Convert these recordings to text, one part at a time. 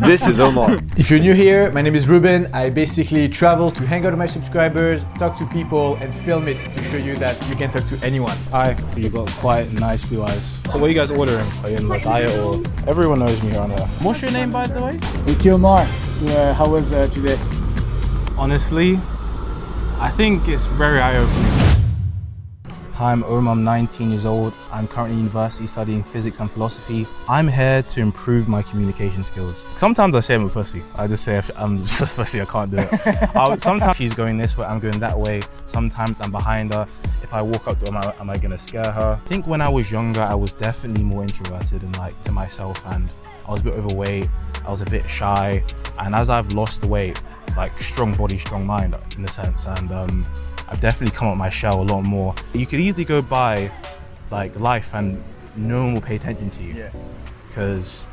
This is Omar. If you're new here, my name is Ruben. I basically travel to hang out with my subscribers, talk to people, and film it to show you that you can talk to anyone. Hi, you got quite nice blue eyes. So what are you guys ordering? Are you in the diet or? Everyone knows me around here. What's your name, by the way? Hey, Omar. So, how was today? Honestly, I think it's very eye-opening. Hi, I'm Omar, I'm 19 years old. I'm currently in university studying physics and philosophy. I'm here to improve my communication skills. Sometimes I say I'm a pussy. I just say I'm just a pussy, I can't do it. Sometimes she's going this way, I'm going that way. Sometimes I'm behind her. If I walk up to her, am I gonna scare her? I think when I was younger, I was definitely more introverted and like to myself, and I was a bit overweight, I was a bit shy. And as I've lost the weight, like strong body, strong mind in a sense, and I've definitely come out my shell a lot more. You could easily go by like life and no one will pay attention to you, because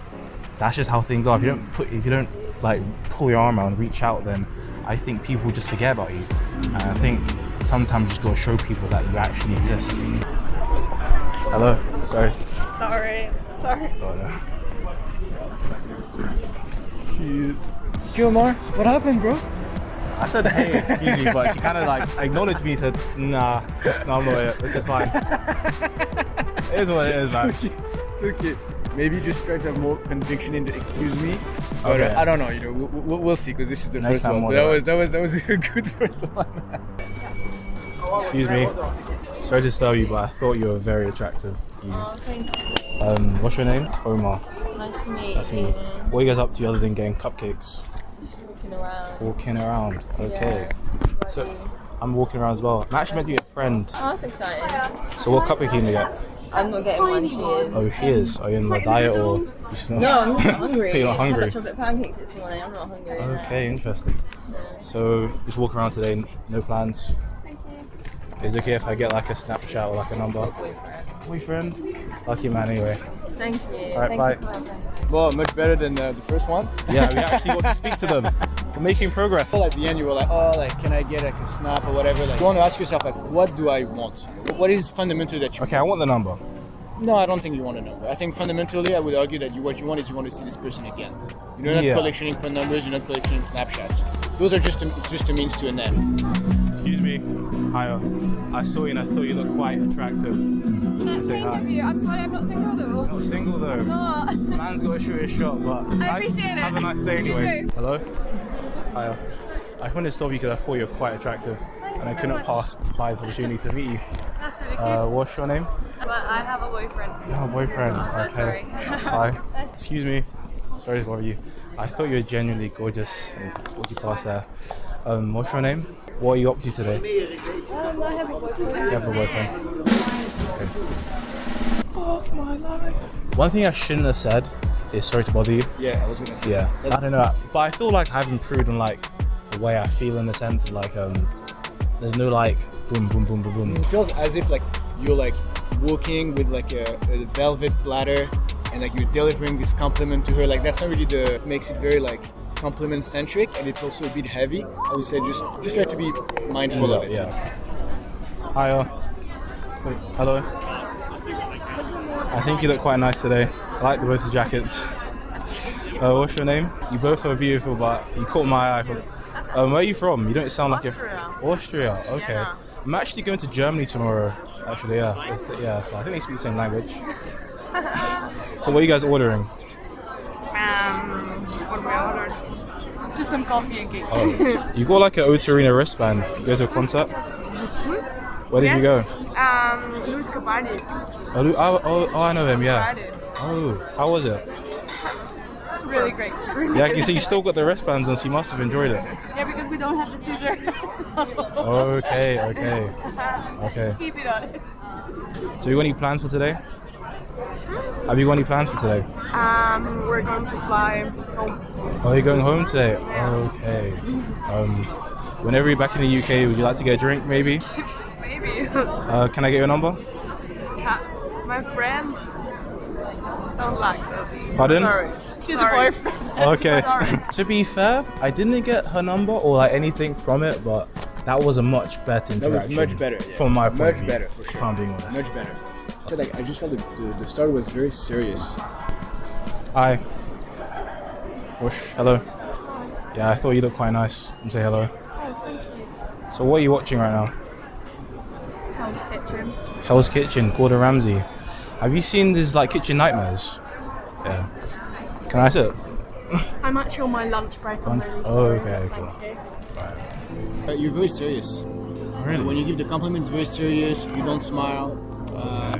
that's just how things are. If you don't like pull your arm out and reach out, then I think people just forget about you. And I think sometimes you just gotta show people that you actually exist. Hello, sorry. Sorry. Oh, no. Cute. Omar, what happened, bro? I said, hey, excuse me, but she kind of like acknowledged me and said, nah, I'm not it, it's fine. It is what it is, man. It's okay. Maybe just try to have more conviction in the excuse me. But Okay. I don't know, we'll see, because this is the Next first time one. we'll That was a good first one. Excuse me, sorry to disturb you, but I thought you were very attractive. Oh, thank you. What's your name? Omar. Nice to meet That's you. me. What are you guys up to other than getting cupcakes? Walking around. Walking around, okay. Yeah. So, I'm walking around as well. I'm actually meant to get a friend. Oh, that's exciting. So what cupcake are you gonna get? I'm not getting one, she is. Oh, she is. Are you in the diet or you just not? No, I'm not hungry. You're not hungry? I had chocolate pancakes this morning, I'm not hungry. Okay, interesting. So, just walk around today, no plans? Is it okay if I get like a Snapchat or like a number? Boyfriend? Lucky man anyway. Thank you. Alright, Thanks bye. for having me. Well, much better than the first one. Yeah, we actually got to speak to them. We're making progress. So at the end you were like, oh, like, can I get like a snap or whatever? Like, you want to ask yourself, like, what do I want? What is fundamental that you Okay, I want the number. No, I don't think you want to know. I think fundamentally, I would argue that what you want is you want to see this person again. You're not Yeah. collecting phone numbers, you're not collecting snapshots. Those are it's just a means to an end. Excuse me. Hiya. I saw you and I thought you looked quite attractive. Say hi. Thank you. I'm sorry, I'm not single though. Not single though. No. Man's got to shoot his shot, but I appreciate it. Have a nice day You anyway. too. Hello? Hiya. I wanted to stop you because I thought you were quite attractive and I couldn't pass by the opportunity to meet you. That's really cute. What's your name? But I have a boyfriend. You have a boyfriend. I'm so Okay. sorry. Hi. Excuse me. Sorry to bother you. I thought you were genuinely gorgeous and thought you passed there. What's your name? What are you up to today? I have a boyfriend. You have a boyfriend. Okay. Fuck my life. One thing I shouldn't have said is sorry to bother you. Yeah, I was gonna say. Yeah. I don't know, but I feel like I've improved on like the way I feel in the sense of like there's no like boom boom boom boom boom. It feels as if like you're like walking with like a velvet bladder and like you're delivering this compliment to her. Like that's not really makes it very like compliment centric, and it's also a bit heavy. I would say just try to be mindful of it. Yeah. Hiya. Wait, hello. I think you look quite nice today. I like both the jackets. What's your name? You both are beautiful, but you caught my eye. Where are you from? You don't sound like Austria. Okay. Yeah. I'm actually going to Germany tomorrow. Actually, yeah. Yeah, so I think they speak the same language. So what are you guys ordering? What do I order? Just some coffee and cake. Oh, you got like an Otarina wristband. You go to a concert? Where did you go? Louis Capaldi. Oh, I know him, yeah. Friday. Oh, how was it? Really great. Yeah, you see, you still got the wristbands on, so you must have enjoyed it. Yeah, because we don't have the scissors. Okay. Keep it on. So you got any plans for today? Have you got any plans for today? We're going to fly home. Oh, you're going home today? Okay. Whenever you're back in the UK, would you like to get a drink, maybe? Maybe. Can I get your number? My friends don't like that. Pardon? Sorry. She's a boyfriend. Okay. Sorry. To be fair, I didn't get her number or like anything from it, but that was a much better That interaction. was much better. Yeah. From my point of much view, better for sure. if I'm being honest. Much better. So like I just felt the start was very serious. Hi. Whoosh, hello. Yeah, I thought you looked quite nice. And say hello. Oh, thank you. So what are you watching right now? Hell's Kitchen. Hell's Kitchen, Gordon Ramsay. Have you seen these like kitchen nightmares? Yeah. Can I sit? I'm actually on my lunch break. I'm really Oh, sorry. okay, Thank cool. you. You're very serious. Really? When you give the compliments, very serious. You don't smile.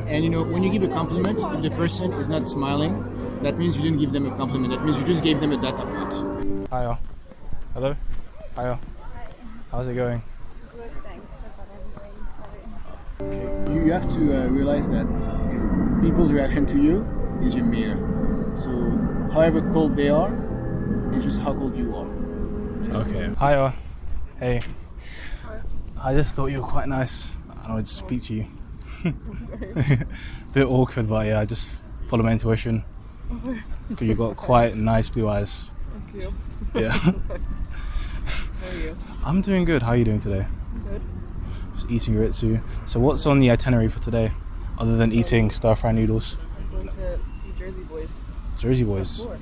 And you know, when you give a compliment, if the person is not smiling, that means you didn't give them a compliment. That means you just gave them a data point. Hiya. Hello. Hiya. How's it going? Good, thanks. But I'm very sorry. You have to realize that people's reaction to you is your mirror. So, however cold they are, it's just how cold you are. Okay. Hiya. Hey. I just thought you were quite nice. I wanted to speak to you. Bit awkward, but yeah, I just follow my intuition. Because you got quite nice blue eyes. Thank you. Yeah. How are you? I'm doing good. How are you doing today? Good. Just eating ritsu. So what's on the itinerary for today, other than eating stir-fry noodles? I'm going to see Jersey Boys. Jersey Boys. Tour.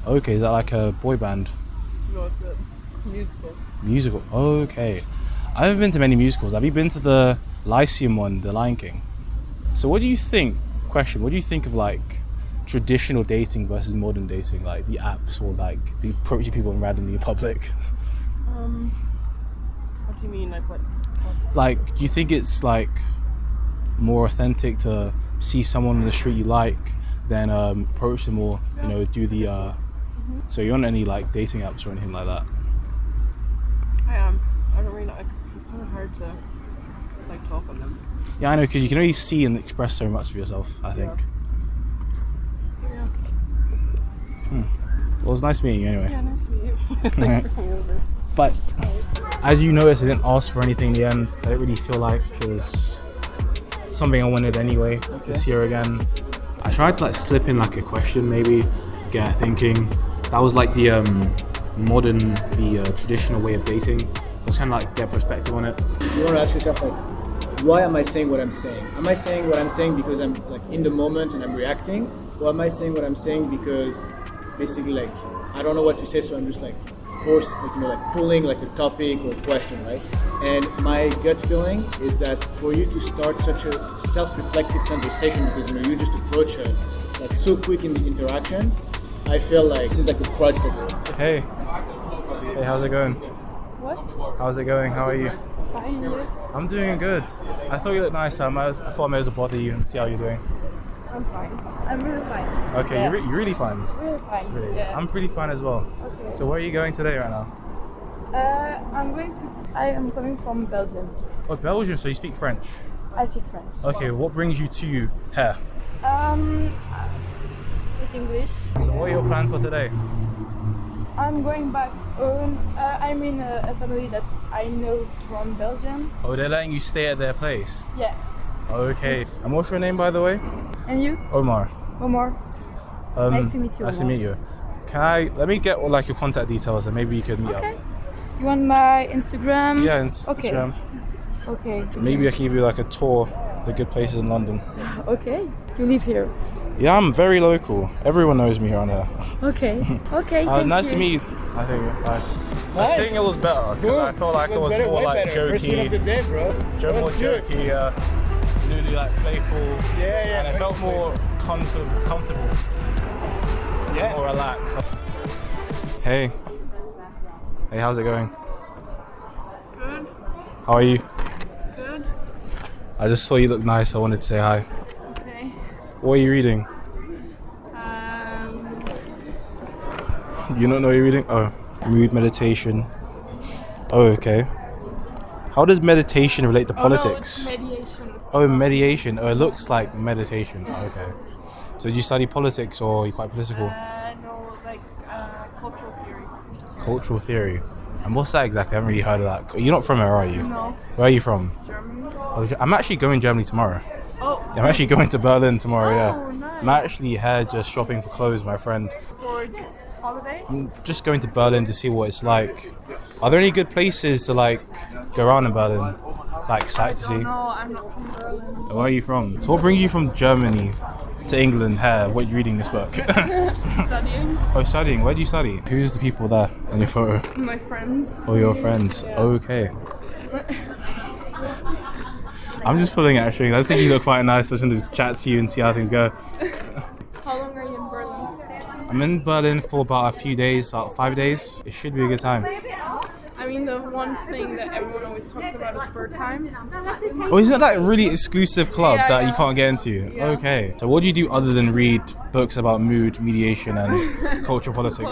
Okay, is that like a boy band? No, it's a musical. Musical. Okay. I haven't been to many musicals. Have you been to the Lyceum one, The Lion King? So what do you think, what do you think of like traditional dating versus modern dating, like the apps or like the approaching people randomly in public? What do you mean? Like what? Like, do you think it's like more authentic to see someone on the street you like than approach them or, you know, do the so you're on any like dating apps or anything like that? I am. I don't really like. It's kind of hard to like talk on them. Yeah, I know, because you can only see and express so much of yourself, I think. Yeah. Well, it was nice meeting you anyway. Yeah, nice to meet you. Thanks for coming over. But as you noticed, I didn't ask for anything in the end. I didn't really feel like it was something I wanted anyway to see her again. I tried to like slip in like a question, maybe get her thinking. That was like the traditional way of dating. I was kind of like get perspective on it. You want to ask yourself, like, why am I saying what I'm saying? Am I saying what I'm saying because I'm like in the moment and I'm reacting? Or am I saying what I'm saying because basically like I don't know what to say, so I'm just like forced, like, you know, like pulling like a topic or a question, right? And my gut feeling is that for you to start such a self-reflective conversation, because you know you just approach her like so quick in the interaction, I feel like this is like a project. Hey, how's it going? What? How's it going? How are you? Fine, you? I'm doing good. I thought you looked nice. I thought I may as well bother you and see how you're doing. I'm fine. I'm really fine. Okay, Yeah. you're really fine. Really fine. Really? Yeah. I'm pretty fine as well. Okay. So where are you going today right now? I am coming from Belgium. Oh, Belgium, so you speak French. I speak French. Okay, what brings you to here? Speak English. So what are your plans for today? I'm going back home. I'm in a family that I know from Belgium. Oh, they're letting you stay at their place? Yeah. Okay. And what's your name, by the way? And you? Omar. Omar. Nice to meet you, Nice to Omar. meet you. Let me get like your contact details and maybe you could meet Okay. up. You want my Instagram? Yeah, Okay. Instagram. Okay. Maybe I can give you like a tour of the good places in London. Okay. You live here. Yeah, I'm very local. Everyone knows me around here. Okay. Okay. It was thank nice you. to meet you. I think I think it was better because I felt like it was better, more way like better. First one of the jokey, day, bro. more jokey, really like playful. Yeah, And it felt more comfortable, Yeah. more relaxed. Hey, how's it going? Good. How are you? Good. I just saw you look nice. I wanted to say hi. Okay. What are you reading? You don't know what you're reading? Oh, mood meditation. Oh, okay. How does meditation relate to politics? No, it's mediation. Oh, mediation. Oh, it looks like meditation. Okay. So do you study politics or are you quite political? No, like cultural theory. Cultural theory. And what's that exactly? I haven't really heard of that. You're not from here, are you? No. Where are you from? Germany. Oh, I'm actually going to Germany tomorrow. Oh. Yeah, I'm actually going to Berlin tomorrow, Oh, yeah. nice. I'm actually here just shopping for clothes, my friend. For just holiday. I'm just going to Berlin to see what it's like. Are there any good places to like go around in Berlin? Like sights to see? No, I'm not from Berlin. Where are you from? So what brings you from Germany to England. What are you reading this book? Studying. Oh, studying. Where do you study? Who's the people there in your photo? My friends. Oh, your friends. Yeah. Okay. I'm just pulling at strings. I think you look quite nice. I just want to chat to you and see how things go. How long are you in Berlin? I'm in Berlin for about a few days, about 5 days. It should be a good time. I mean, the one thing that everyone always talks about is Bergheim. Oh, isn't that a really exclusive club Yeah, that you yeah. can't get into? Yeah. Okay. So what do you do other than read books about mood, mediation and cultural politics?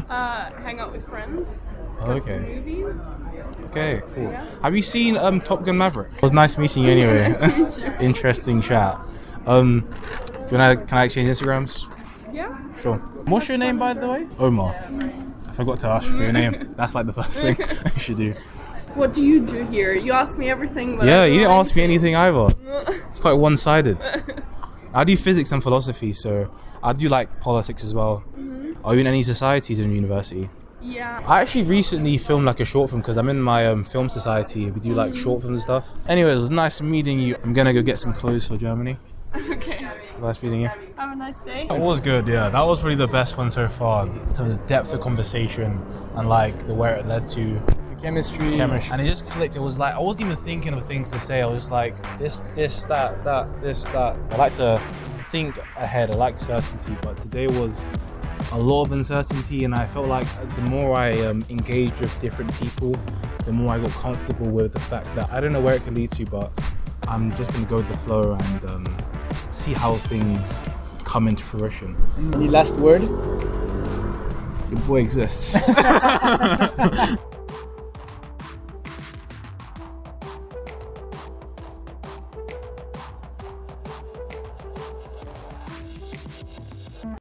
Hang out with friends. Go to Okay. movies. Okay, cool. Yeah. Have you seen Top Gun Maverick? It was nice meeting you anyway. Nice to meet you. Interesting chat. Can I exchange Instagrams? Yeah. Sure. What's your name, by the way? Omar. I forgot to ask you for your name. That's like the first thing you should do. What do you do here? You asked me everything, but Yeah, I you didn't don't ask me anything either. It's quite one-sided. I do physics and philosophy, so I do like politics as well. Are you in any societies in university? Yeah. I actually recently filmed like a short film because I'm in my film society. We do like short films and stuff. Anyways, it was nice meeting you. I'm gonna go get some clothes for Germany. Okay. Nice meeting you. Have a nice day. That was good, yeah. That was really the best one so far in terms of depth of conversation and like the where it led to. Chemistry. And it just clicked. It was like I wasn't even thinking of things to say. I was just like this, that. I like to think ahead. I like certainty, but today was a lot of uncertainty, and I felt like the more I engaged with different people, the more I got comfortable with the fact that I don't know where it can lead to, but I'm just gonna go with the flow and see how things come into fruition. Any last word? Your boy exists.